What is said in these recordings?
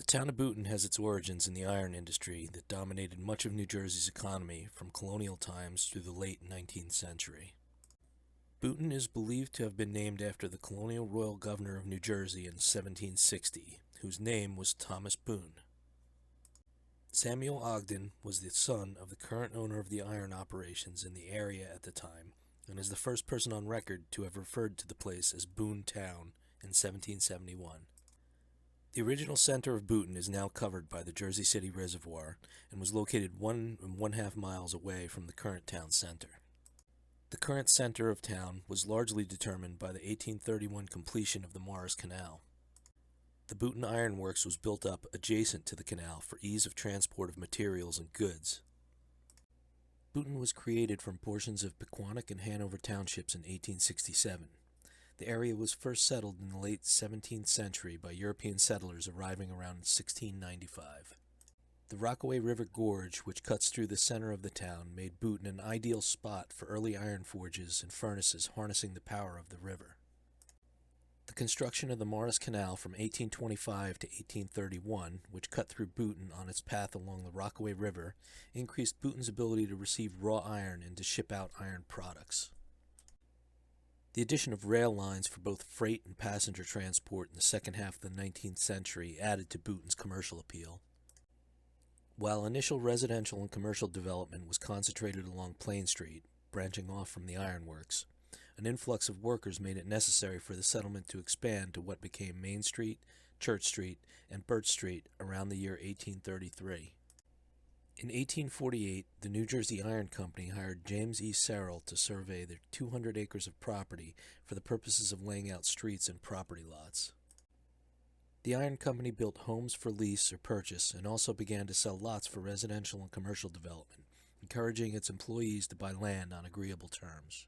town of Boonton has its origins in the iron industry that dominated much of New Jersey's economy from colonial times through the late 19th century. Boonton is believed to have been named after the colonial royal governor of New Jersey in 1760, whose name was Thomas Boone. Samuel Ogden was the son of the current owner of the iron operations in the area at the time, and is the first person on record to have referred to the place as Boontown in 1771. The original center of Boonton is now covered by the Jersey City Reservoir and was located 1.5 miles away from the current town center. The current center of town was largely determined by the 1831 completion of the Morris Canal. The Boonton Iron Works was built up adjacent to the canal for ease of transport of materials and goods. Boonton was created from portions of Pequannock and Hanover townships in 1867. The area was first settled in the late 17th century by European settlers arriving around 1695. The Rockaway River Gorge, which cuts through the center of the town, made Boonton an ideal spot for early iron forges and furnaces harnessing the power of the river. The construction of the Morris Canal from 1825 to 1831, which cut through Boonton on its path along the Rockaway River, increased Boonton's ability to receive raw iron and to ship out iron products. The addition of rail lines for both freight and passenger transport in the second half of the 19th century added to Boonton's commercial appeal. While initial residential and commercial development was concentrated along Plain Street, branching off from the ironworks, an influx of workers made it necessary for the settlement to expand to what became Main Street, Church Street, and Birch Street around the year 1833. In 1848, the New Jersey Iron Company hired James E. Serrell to survey their 200 acres of property for the purposes of laying out streets and property lots. The Iron Company built homes for lease or purchase and also began to sell lots for residential and commercial development, encouraging its employees to buy land on agreeable terms.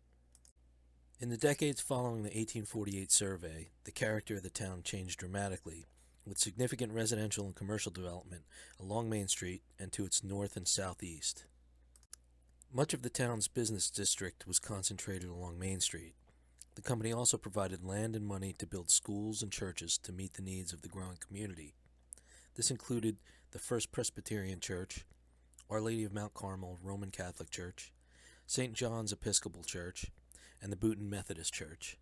In the decades following the 1848 survey, the character of the town changed dramatically, with significant residential and commercial development along Main Street and to its north and southeast. Much of the town's business district was concentrated along Main Street. The company also provided land and money to build schools and churches to meet the needs of the growing community. This included the First Presbyterian Church, Our Lady of Mount Carmel Roman Catholic Church, St. John's Episcopal Church, and the Boonton Methodist Church.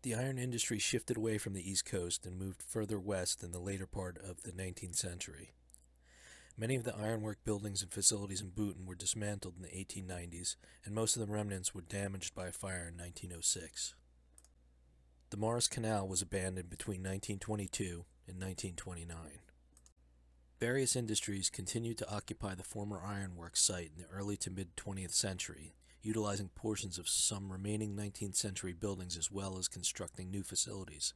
The iron industry shifted away from the East Coast and moved further west in the later part of the 19th century. Many of the ironwork buildings and facilities in Boonton were dismantled in the 1890s, and most of the remnants were damaged by a fire in 1906. The Morris Canal was abandoned between 1922 and 1929. Various industries continued to occupy the former ironworks site in the early to mid-20th century, utilizing portions of some remaining 19th century buildings as well as constructing new facilities.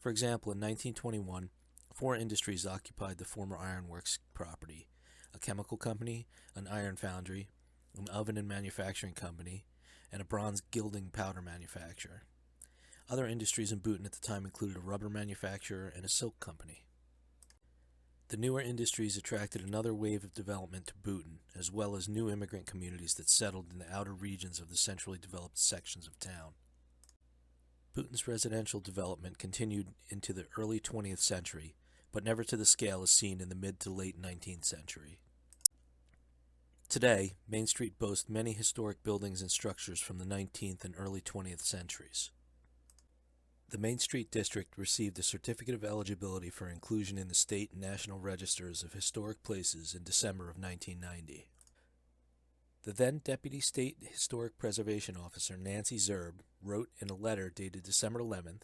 For example, in 1921, 4 industries occupied the former ironworks property: a chemical company, an iron foundry, an oven and manufacturing company, and a bronze gilding powder manufacturer. Other industries in Boonton at the time included a rubber manufacturer and a silk company. The newer industries attracted another wave of development to Boonton, as well as new immigrant communities that settled in the outer regions of the centrally developed sections of town. Boonton's residential development continued into the early 20th century, but never to the scale as seen in the mid to late 19th century. Today, Main Street boasts many historic buildings and structures from the 19th and early 20th centuries. The Main Street District received a certificate of eligibility for inclusion in the state and national registers of historic places in December of 1990. The then Deputy State Historic Preservation Officer Nancy Zerb wrote in a letter dated December 11th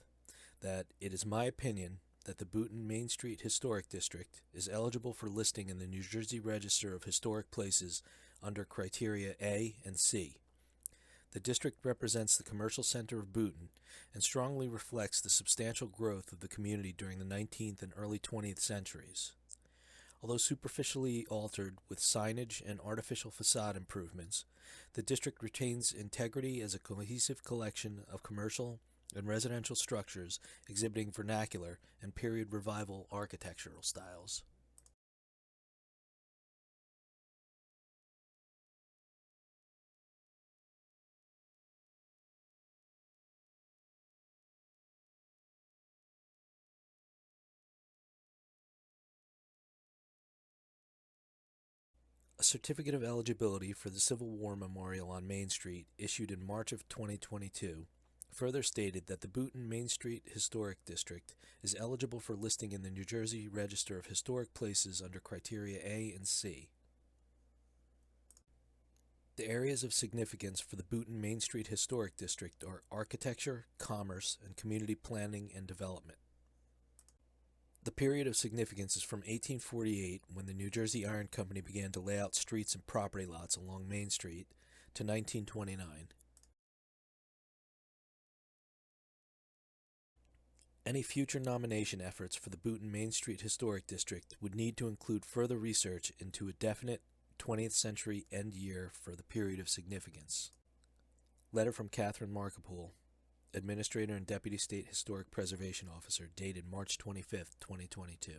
that it is my opinion that the Boonton Main Street Historic District is eligible for listing in the New Jersey Register of Historic Places under criteria A and C. The district represents the commercial center of Boonton and strongly reflects the substantial growth of the community during the 19th and early 20th centuries. Although superficially altered with signage and artificial facade improvements, the district retains integrity as a cohesive collection of commercial and residential structures exhibiting vernacular and period revival architectural styles. A certificate of eligibility for the Civil War Memorial on Main Street, issued in March of 2022, further stated that the Boonton Main Street Historic District is eligible for listing in the New Jersey Register of Historic Places under criteria A and C. The areas of significance for the Boonton Main Street Historic District are architecture, commerce, and community planning and development. The period of significance is from 1848, when the New Jersey Iron Company began to lay out streets and property lots along Main Street, to 1929. Any future nomination efforts for the Boonton Main Street Historic District would need to include further research into a definite 20th century end year for the period of significance. Letter from Catherine Markapool, Administrator and Deputy State Historic Preservation Officer, dated March 25, 2022.